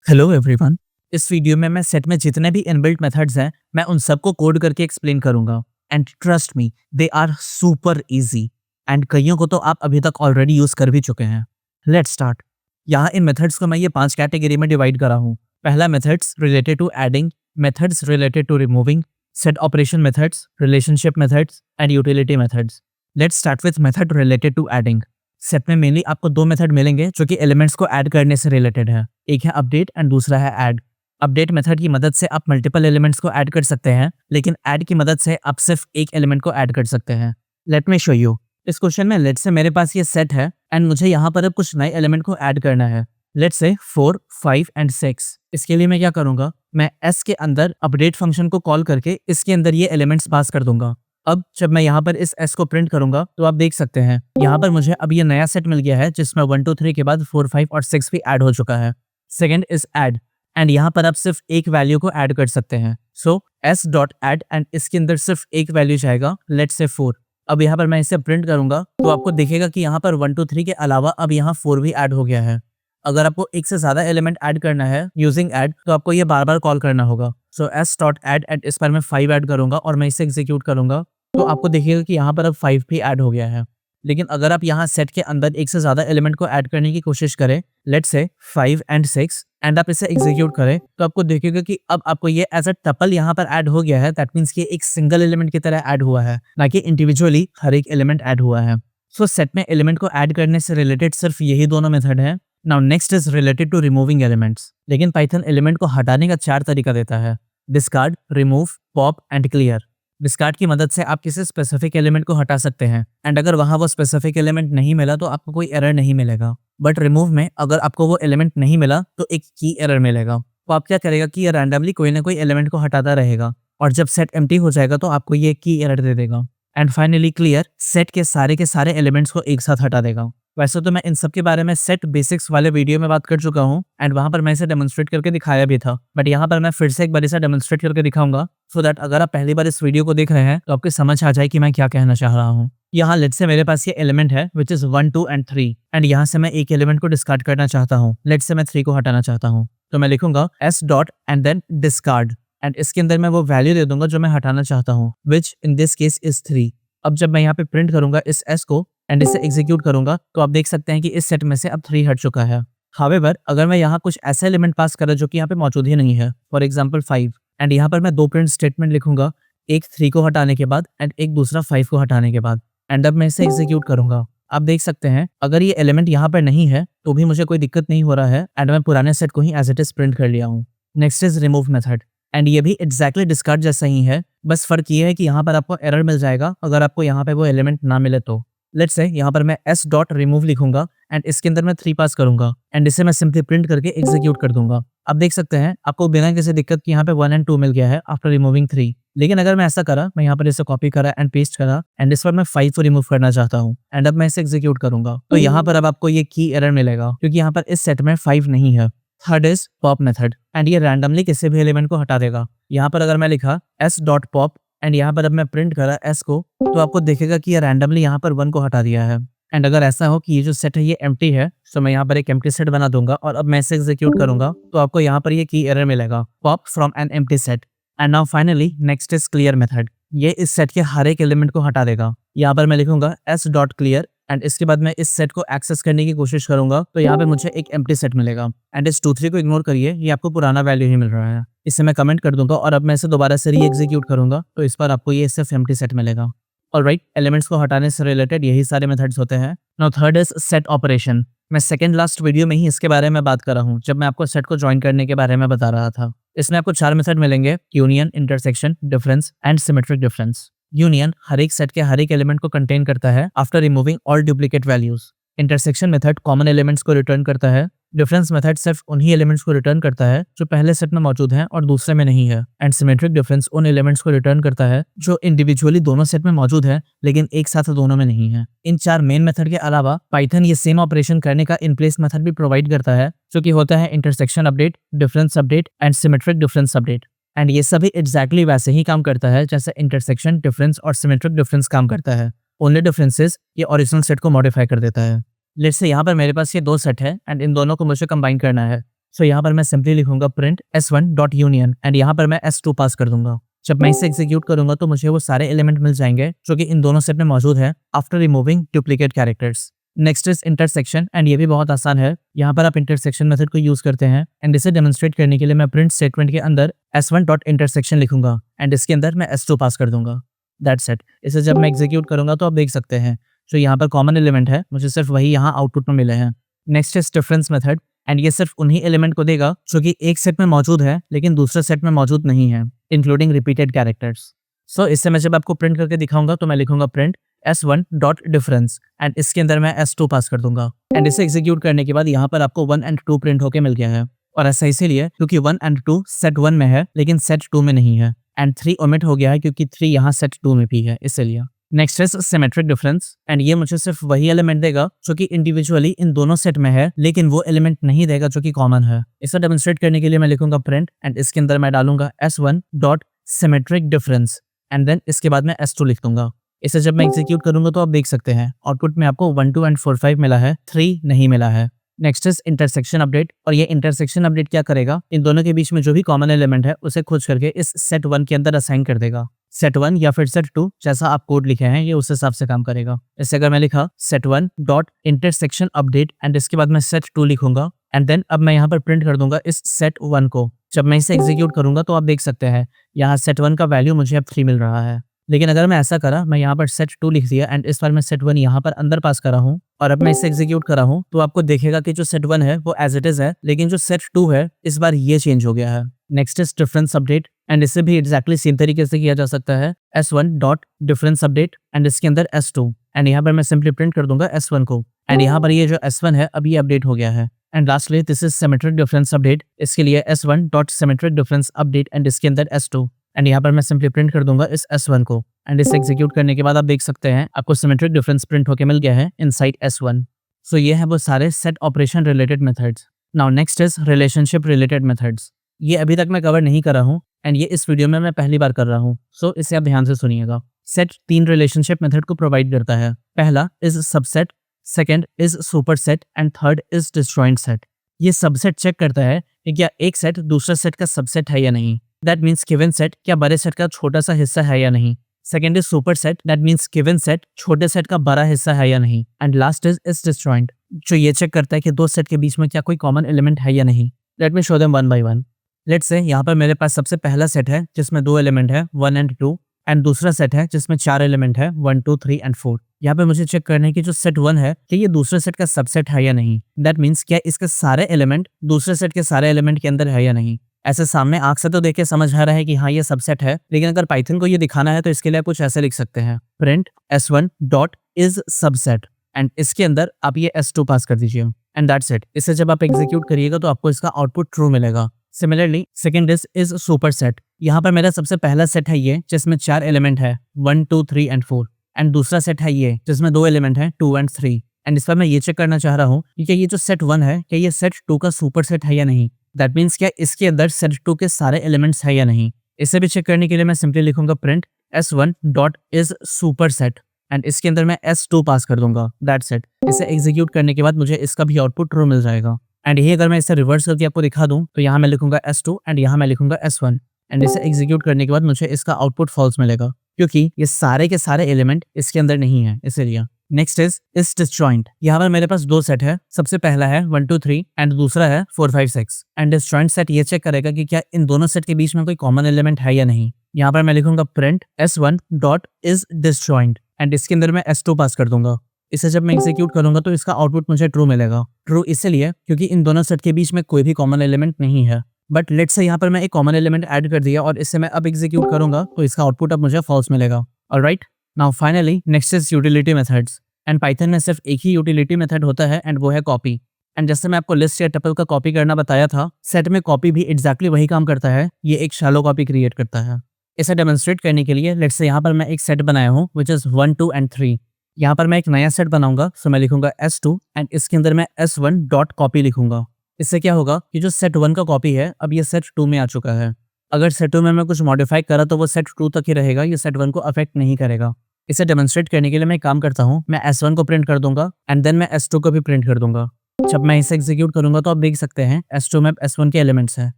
Hello everyone. इस video में मैं सेट में जितने भी इनबिल्ट मेथड्स हैं मैं उन सबको कोड करके एक्सप्लेन करूंगा। And trust me, they are super easy and कईयों को तो आप अभी तक ऑलरेडी यूज कर भी चुके हैं। Let's start. यहाँ इन मेथड्स को मैं ये 5 कैटेगरी में डिवाइड करा हूँ। पहला methods related to adding, methods related to removing, set operation methods, relationship methods and utility methods. Let's start with method related to adding. सेट में मेनली आपको 2 मेथड मिलेंगे जो कि एलिमेंट्स को ऐड करने से रिलेटेड है। एक है अपडेट एंड दूसरा है ऐड। अपडेट मेथड की मदद से आप मल्टीपल एलिमेंट्स को ऐड कर सकते हैं, लेकिन ऐड की मदद से आप सिर्फ एक एलिमेंट को ऐड कर सकते हैं। Let me show you. इस क्वेश्चन में लेट्स से मेरे पास ये सेट है एंड मुझे यहाँ पर अब कुछ नए एलिमेंट को ऐड करना है। Let's say 4, 5 and 6। इसके लिए मैं क्या करूँगा, मैं एस के अंदर अपडेट फंक्शन को कॉल करके इसके अंदर ये एलिमेंट्स पास कर दूंगा। अब जब मैं यहाँ पर इस एस को प्रिंट करूंगा तो आप देख सकते हैं यहाँ पर मुझे अब ये नया सेट मिल गया है जिसमें 1, 2, 3 के बाद 4, 5 और 6 भी ऐड हो चुका है। सेकेंड इज ऐड एंड यहाँ पर आप सिर्फ एक वैल्यू को ऐड कर सकते हैं। सो एस डॉट ऐड एंड इसके अंदर सिर्फ एक वैल्यू जाएगा, लेट्स से 4। अब यहाँ पर मैं इसे प्रिंट करूंगा तो आपको दिखेगा कि यहाँ पर 1, 2, 3 के अलावा अब यहाँ 4 भी ऐड हो गया है। अगर आपको एक से ज्यादा एलिमेंट ऐड करना है यूजिंग ऐड तो आपको ये बार बार कॉल करना होगा। सो एस डॉट ऐड एंड इस पर मैं 5 ऐड करूंगा और मैं इसे एग्जीक्यूट करूंगा तो आपको देखिएगा कि यहाँ पर अब 5 भी ऐड हो गया है। लेकिन अगर आप यहाँ सेट के अंदर एक से ज्यादा एलिमेंट को ऐड करने की कोशिश करें, लेट्स से 5 एंड 6 एंड आप इसे एग्जीक्यूट करें तो आपको देखिएगा कि अब आपको ये एज अ टपल यहाँ पर ऐड हो गया है। दैट मीन्स कि एक सिंगल एलिमेंट की तरह ऐड हुआ है, ना कि इंडिविजुअली हर एक एलिमेंट ऐड हुआ है। सो सेट में एलिमेंट को ऐड करने से रिलेटेड सिर्फ यही दोनों मेथड है। Now next is related to removing elements. लेकिन पाइथन एलिमेंट को हटाने का 4 तरीका देता है: discard, remove, pop and clear. Discard की मदद से आप किसी स्पेसिफिक एलिमेंट को हटा सकते हैं एंड अगर वहां वो स्पेसिफिक एलिमेंट नहीं मिला तो आपको कोई एरर नहीं मिलेगा। बट रिमूव में अगर आपको वो एलिमेंट नहीं मिला तो एक की एरर मिलेगा। तो आप क्या करेगा कि ये रैंडमली कोई ना कोई एलिमेंट को हटाता रहेगा और जब सेट एम्प्टी हो जाएगा तो आपको ये की एरर दे देगा। एंड फाइनली क्लियर, सेट के सारे एलिमेंट्स को एक साथ हटा देगा। वैसे तो मैं इन सब के बारे में सेट बेसिक्स वाले वीडियो में बात कर चुका हूँ एंड वहां पर मैं इसे डेमोन्स्ट्रेट करके दिखाया भी था, बट यहाँ पर मैं फिर से एक बार इसे डेमोन्स्ट्रेट करके दिखाऊंगा सो दैट अगर आप पहली बार इस वीडियो को देख रहे हैं तो आपको समझ आ जाए कि मैं क्या कहना चाह रहा हूँ। यहाँ लेट्स से मेरे पास ये एलिमेंट है विच इज 1, 2 एंड 3 एंड यहाँ से मैं एक एलिमेंट को डिस्कार्ड करना चाहता हूँ। लेट्स से मैं 3 को हटाना चाहता हूँ तो मैं लिखूंगा S dot and then discard and इसके अंदर मैं वो वैल्यू दे दूंगा जो मैं हटाना चाहता हूँ, विच इन दिस केस इज 3। अब जब मैं यहाँ पे प्रिंट करूंगा इस एस को एंड इसे एग्जीक्यूट करूंगा तो आप देख सकते हैं कि इस सेट में से अब 3 हट चुका है। हावेवर अगर मैं यहाँ कुछ ऐसे एलिमेंट पास करा जो कि यहाँ पे मौजूद ही नहीं है, फॉर एग्जांपल 5, एंड यहाँ पर मैं 2 प्रिंट स्टेटमेंट लिखूंगा, एक 3 को हटाने के बाद एंड एक दूसरा 5 को हटाने के बाद, एंड अब मैं इसे एग्जीक्यूट करूंगा। आप देख सकते हैं अगर ये एलिमेंट यहाँ पर नहीं है तो भी मुझे कोई दिक्कत नहीं हो रहा है एंड मैं पुराने सेट को ही एज इट इज प्रिंट कर लिया हूँ। Next is remove method and ये भी एग्जैक्टली डिस्कार्ड जैसा ही है, बस फर्क ये है कि यहाँ पर आपको एरर मिल जाएगा अगर आपको यहाँ पे वो एलिमेंट ना मिले तो। लेट्स से यहाँ पर मैं एस डॉट रिमूव लिखूंगा एंड इसके अंदर मैं 3 पास करूंगा एंड इसे मैं सिंपली प्रिंट करके एग्जीक्यूट कर दूंगा। आप देख सकते हैं आपको बिना किसी दिक्कत के यहाँ पे 1 एंड 2 मिल गया है आफ्टर रिमूविंग 3। लेकिन अगर मैं ऐसा करा, मैं यहाँ पर इसे कॉपी करा एंड पेस्ट करा एंड इस पर मैं 5 को रिमूव करना चाहता हूँ एंड अब मैं इसे एग्जीक्यूट करूंगा तो यहाँ पर अब आपको ये की एरर मिलेगा क्योंकि यहाँ पर इस सेट में 5 नहीं है। Third is pop method and ये रैंडमली किसी भी एलिमेंट को हटा देगा। यहाँ पर अगर मैं लिखा एस डॉट पॉप एंड यहाँ पर अब मैं प्रिंट करा एस को तो आपको देखेगा कि ये रैंडमली यहाँ पर 1 को हटा दिया है। एंड अगर ऐसा हो कि ये जो सेट है ये एम्प्टी है तो मैं यहाँ पर एक एम्प्टी सेट बना दूंगा और अब मैं इसे एग्जीक्यूट करूंगा तो आपको यहाँ पर ये की एरर मिलेगा, pop from an empty set. And now finally next is clear method. ये इस सेट के हर एक एलिमेंट को हटा देगा। यहाँ पर मैं लिखूंगा एस डॉट क्लियर एंड इसके बाद मैं इस सेट को एक्सेस करने की कोशिश करूंगा तो यहाँ पे मुझे एक एम्प्टी सेट मिलेगा एंड इस 2, 3 को इग्नोर करिए, ये आपको पुराना वैल्यू ही मिल रहा है। इसे मैं कमेंट कर दूंगा और अब मैं इसे दोबारा से री एग्जीक्यूट करूंगा तो इस पर आपको ये सिर्फ एम्प्टी सेट मिलेगा। ऑलराइट, एलिमेंट्स को हटाने से रिलेटेड यही सारे मेथड्स होते हैं। Now third is set operation. मैं सेकंड लास्ट वीडियो में ही इसके बारे में बात कर रहा हूँ जब मैं आपको सेट को ज्वाइन करने के बारे में बता रहा था। इसमें आपको 4 मेथड मिलेंगे: union, intersection, difference and symmetric difference. Union हर एक सेट के हर एक एलिमेंट को कंटेन करता है after removing all duplicate values. Intersection method common elements को रिटर्न करता है। डिफरेंस मेथड सिर्फ उन्हीं एलिमेंट्स को रिटर्न करता है जो पहले सेट में मौजूद हैं और दूसरे में नहीं है। एंड सिमेट्रिक डिफरेंस उन एलिमेंट्स को रिटर्न करता है जो इंडिविजुअली दोनों सेट में मौजूद है लेकिन एक साथ दोनों में नहीं है। इन 4 मेन मेथड के अलावा पाइथन ये सेम ऑपरेशन करने का इन प्लेस मेथड भी प्रोवाइड करता है जो कि होता है intersection update, difference update and symmetric difference update. And ये सभी एग्जैक्टली वैसे ही काम करता है जैसे इंटरसेक्शन, डिफरेंस और सिमेट्रिक डिफरेंस काम करता है। ओनली डिफरेंसेस ये ओरिजिनल सेट को मॉडिफाई कर देता है। लेट्स से यहाँ पर मेरे पास ये 2 सेट है एंड इन दोनों को मुझे कंबाइन करना है। सो यहाँ पर मैं सिंपली लिखूंगा print S1 dot union and यहाँ पर मैं S2 पास कर दूंगा। जब मैं इसे एग्जीक्यूट करूंगा तो मुझे वो सारे एलिमेंट मिल जाएंगे जो कि इन दोनों सेट में मौजूद है after removing duplicate characters. Next is intersection and ये भी बहुत आसान है। यहाँ पर आप इंटरसेक्शन मेथड को यूज करते हैं एंड इसे डेमोन्स्ट्रेट करने के लिए मैं प्रिंट स्टेटमेंट के अंदर S1 डॉट इंटरसेक्शन लिखूंगा एंड इसके अंदर मैं S2 पास कर दूंगा। That's it. इसे जब मैं एग्जीक्यूट करूंगा तो आप देख सकते हैं जो यहाँ पर कॉमन एलिमेंट है मुझे सिर्फ वही यहाँ आउटपुट में मिले हैं। Next is difference method and ये सिर्फ उन्हीं एलिमेंट को देगा जो कि एक सेट में मौजूद है लेकिन दूसरे सेट में मौजूद नहीं है, इंक्लूडिंग रिपीटेड कैरेक्टर्स। सो इससे मैं जब आपको प्रिंट करके दिखाऊंगा तो मैं लिखूंगा print S1 dot difference and इसके अंदर मैं S2 पास कर दूंगा एंड इसे एग्जीक्यूट करने के बाद यहाँ पर आपको 1 एंड 2 प्रिंट होके मिल गया है। और ऐसा इसीलिए क्योंकि 1 एंड 2 सेट 1 में है लेकिन सेट 2 में नहीं है एंड 3 ओमिट हो गया है क्योंकि 3 यहाँ सेट 2 में भी है इसलिए। Next is symmetric difference and ये मुझे सिर्फ वही एलिमेंट देगा जो कि इंडिविजुअली इन दोनों सेट में है लेकिन वो एलिमेंट नहीं देगा जो कि कॉमन है। इसे डेमोन्स्ट्रेट करने के लिए मैं लिखूंगा प्रिंट एंड इसके अंदर मैं डालूंगा S1 dot symmetric difference and then इसके बाद मैं S2 लिख दूंगा। इसे जब मैं एग्जीक्यूट करूंगा तो आप देख सकते हैं आउटपुट में आपको 1 2 एंड 4 5 मिला है, 3 नहीं मिला है। नेक्स्ट इज इंटरसेक्शन अपडेट और ये इंटरसेक्शन अपडेट क्या करेगा, इन दोनों के बीच में जो भी कॉमन एलिमेंट है उसे खोज करके इस सेट 1 के अंदर असाइन कर देगा। सेट 1 या फिर सेट 2 जैसा आप कोड लिखे हैं ये उस हिसाब से काम करेगा। इससे अगर मैं लिखा set 1 dot intersection update and इसके बाद मैं सेट 2 लिखूंगा एंड देन अब मैं यहाँ पर प्रिंट कर दूंगा इस सेट 1 को। जब मैं इसे एग्जीक्यूट करूंगा तो आप देख सकते हैं यहाँ सेट 1 का वैल्यू मुझे अब 3 मिल रहा है। लेकिन अगर मैं ऐसा करा, मैं यहाँ पर सेट 2 लिख दिया एंड इस बार मैं सेट 1 यहाँ पर अंदर पास करा हूँ और अब मैं इसे एग्जीक्यूट करा हूँ तो आपको देखेगा कि जो सेट 1 है वो एज इट इज है लेकिन जो सेट 2 है इस बार ये चेंज हो गया है। Next is difference update and इसे भी एग्जैक्टली सेम तरीके से किया जा सकता है S1 dot difference update and इसके अंदर S2 एंड यहाँ पर मैं सिंपली प्रिंट कर दूंगा S1 को एंड यहाँ पर ये जो S1 है अब ये अपडेट हो गया है। And lastly this is symmetric difference update, इसके लिए S1 dot symmetric difference update and इसके अंदर S2 एंड यहाँ पर मैं सिंपली प्रिंट कर दूंगा इस S1 को एंड इसे एग्जीक्यूट करने के बाद आप देख सकते हैं आपको सिमेट्रिक डिफरेंस प्रिंट होके मिल गया है इनसाइड S1। सो ये है वो सारे set operation related methods. Now next is relationship related methods. ये अभी तक मैं कवर नहीं कर रहा हूँ एंड ये इस वीडियो में मैं पहली बार कर रहा हूँ, सो इसे आप ध्यान से सुनिएगा। सेट 3 रिलेशनशिप मेथड को प्रोवाइड करता है। पहला is subset, second is superset and third is disjoint set. ये सबसेट चेक करता है कि क्या एक सेट दूसरे सेट का सबसेट है या नहीं, दैट मीन्स गिवन सेट क्या बड़े सेट का छोटा सा हिस्सा है या नहीं। Second is superset, that means given set छोटे सेट का बड़ा हिस्सा है या नहीं। एंड लास्ट इज डिस्जॉइंट, जो ये चेक करता है कि दो सेट के बीच में क्या कोई कॉमन एलिमेंट है या नहीं। Let me show them one by one. Let's say यहाँ पर मेरे पास सबसे पहला सेट है जिसमें 2 एलिमेंट है 1 एंड 2 एंड दूसरा सेट है जिसमें 4 एलिमेंट है 1 2 3 एंड 4। यहाँ पे मुझे चेक करना है कि जो सेट 1 है कि ये दूसरे सेट का सबसेट है या नहीं। दैट मीन्स क्या इसके सारे एलिमेंट दूसरे सेट के सारे एलिमेंट के अंदर है या नहीं। ऐसे सामने आंख से तो देख के समझ आ रहा है कि हाँ ये सबसेट है, लेकिन अगर पाइथन को ये दिखाना है तो इसके लिए कुछ ऐसे लिख सकते हैं print S1 dot is subset and इसके अंदर आप ये S2 पास कर दीजिए एंड दैट्स इट। इसे जब आप एग्जीक्यूट करिएगा तो आपको इसका आउटपुट ट्रू मिलेगा। Similarly second is superset. यहाँ पर मेरा सबसे पहला सेट है ये जिसमें 4 एलिमेंट है 1 2 3 एंड 4 एंड दूसरा सेट है ये जिसमें 2 एलिमेंट है 2 एंड 3 एंड इस पर मैं ये चेक करना चाह रहा हूँ कि क्या ये जो सेट 1 है क्या ये सेट 2 का सुपरसेट है या नहीं। दैट मीन्स क्या इसके अंदर सेट 2 के सारे एलिमेंट्स है या नहीं। इसे भी चेक करने के लिए मैं सिंपली लिखूंगा print S1 dot is superset and इसके अंदर मैं S2 पास कर दूंगा। That's it. इसे एग्जीक्यूट करने के बाद मुझे इसका भी आउटपुट ट्रू मिल जाएगा। एंड ये अगर मैं इसे रिवर्स करके आपको दिखा दूं तो यहाँ मैं लिखूंगा S2 एंड यहाँ मैं लिखूंगा S1 एंड इसे एग्जीक्यूट करने के बाद मुझे इसका आउटपुट फॉल्स मिलेगा क्योंकि ये सारे के सारे एलिमेंट इसके अंदर नहीं है इसीलिए। Next is disjoint. यहाँ पर मेरे पास 2 सेट है, सबसे पहला है 1 2 3 एंड दूसरा है 4 5 6 एंड डिस्जॉइंट सेट ये चेक करेगा कि क्या इन दोनों सेट के बीच में कोई कॉमन एलिमेंट है या नहीं। यहाँ पर मैं लिखूंगा print S1 dot is disjoint and इसके अंदर मैं S2 पास कर दूंगा। इसे जब मैं एग्जीक्यूट करूंगा तो इसका आउटपुट मुझे ट्रू मिलेगा। ट्रू इसलिए क्योंकि इन दोनों सेट के बीच में कोई भी कॉमन एलिमेंट नहीं है। बट लेट्स से यहाँ पर मैं एक कॉमन एलिमेंट ऐड कर दिया और इसे मैं अब एग्जीक्यूट करूंगा तो इसका आउटपुट अब मुझे फॉल्स मिलेगा। Alright, now finally next is utility methods and Python में सिर्फ एक ही यूटिलिटी मेथड होता है एंड वो है कॉपी। एंड जैसे मैं आपको लिस्ट या टपल का कॉपी करना बताया था, सेट में कॉपी भी एग्जैक्टली वही काम करता है। ये एक शैलो कॉपी क्रिएट करता है। इसे डेमोन्स्ट्रेट करने के लिए लेट्स से यहाँ पर मैं एक सेट बनाया हूँ विच इज 1 2 एंड 3। यहाँ पर मैं एक नया सेट बनाऊंगा, सो मैं लिखूंगा S2 एंड इसके अंदर मैं S1 डॉट कॉपी लिखूंगा। इससे क्या होगा कि जो सेट 1 का कॉपी है अब ये सेट 2 में आ चुका है। अगर सेट 2 में मैं कुछ मॉडिफाई करा तो वो सेट 2 तक ही रहेगा, ये सेट 1 को अफेक्ट नहीं करेगा। इसे डेमोन्स्ट्रेट करने के लिए मैं काम करता हूँ, मैं S1 को प्रिंट कर दूंगा एंड देन मैं S2 को भी प्रिंट कर दूंगा। जब मैं इसे एग्जीक्यूट करूंगा तो आप देख सकते हैं S2 में S1 के एलिमेंट्स हैं।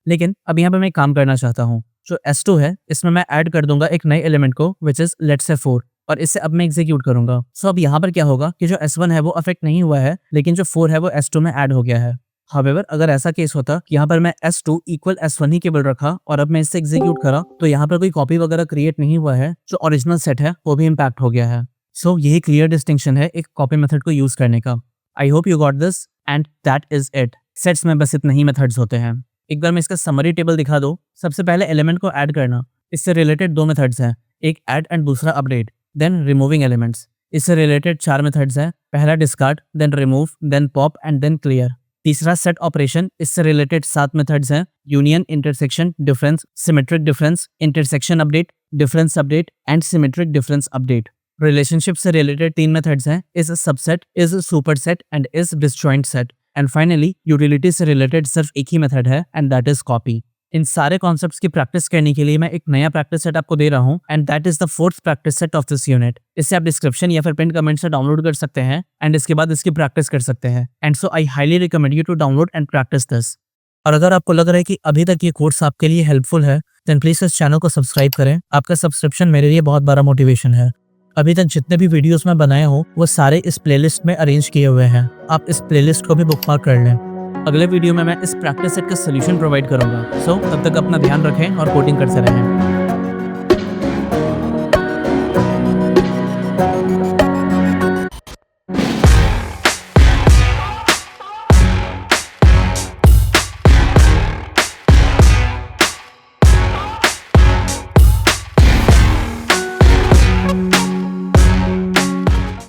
लेकिन अब यहाँ पे मैं एक काम करना चाहता हूँ। जो S2 है इसमें मैं ऐड कर दूंगा एक नए एलिमेंट को विच इज लेट्स से 4 और इसे अब मैं एग्जीक्यूट करूंगा। सो अब यहाँ पर क्या होगा कि जो S1 है वो अफेक्ट नहीं हुआ है, लेकिन जो 4 है वो S2 में ऐड हो गया है। हावेवर अगर ऐसा केस होता कि यहाँ पर मैं S2 इक्वल S1 ही केवल रखा और अब मैं इससे एग्जीक्यूट करा तो यहाँ पर कोई कॉपी वगैरह क्रिएट नहीं हुआ है, जो ओरिजिनल सेट है वो भी इम्पैक्ट हो गया है। सो यही क्लियर डिस्टिंक्शन है एक कॉपी मेथड को यूज करने का। I hope you got this and that is it. Sets में बस इतने ही मेथड्स होते हैं। एक बार मैं इसका समरी टेबल दिखा दूं। सबसे पहले एलिमेंट को ऐड करना, इससे रिलेटेड 2 मेथड्स हैं, एक ऐड एंड दूसरा अपडेट। देन रिमूविंग एलिमेंट्स, इससे रिलेटेड 4 मेथड्स हैं, पहला discard, then remove, then pop and then clear. तीसरा सेट ऑपरेशन, इससे रिलेटेड 7 मेथड्स हैं, union, intersection, difference, symmetric difference, intersection update, difference update and symmetric difference update. Relationship से related 3 methods हैं, is subset, is superset and is disjoint set. And finally utility से related सिर्फ एक ही method है and that is copy. इन सारे कॉन्सेप्ट्स की प्रैक्टिस करने के लिए मैं एक नया प्रैक्टिस सेट आपको दे रहा हूँ and that is the 4th practice set of this unit. इसे आप डिस्क्रिप्शन या फिर पिन कमेंट से डाउनलोड कर सकते हैं एंड इसके बाद इसकी प्रैक्टिस कर सकते हैं। And so I highly recommend you to download and practice this. और अगर आपको लग रहा है कि अभी तक ये कोर्स आपके लिए हेल्पफुल है देन प्लीज इस चैनल को सब्सक्राइब करें। आपका सब्सक्रिप्शन मेरे लिए बहुत बड़ा मोटिवेशन है। अभी तक जितने भी वीडियोस मैं बनाया हूँ वो सारे इस प्लेलिस्ट में अरेंज किए हुए हैं, आप इस प्लेलिस्ट को भी बुकमार्क कर लें। अगले वीडियो में मैं इस प्रैक्टिस सेट का सोल्यूशन प्रोवाइड करूंगा। सो तब तक अपना ध्यान रखें और कोडिंग करते रहें।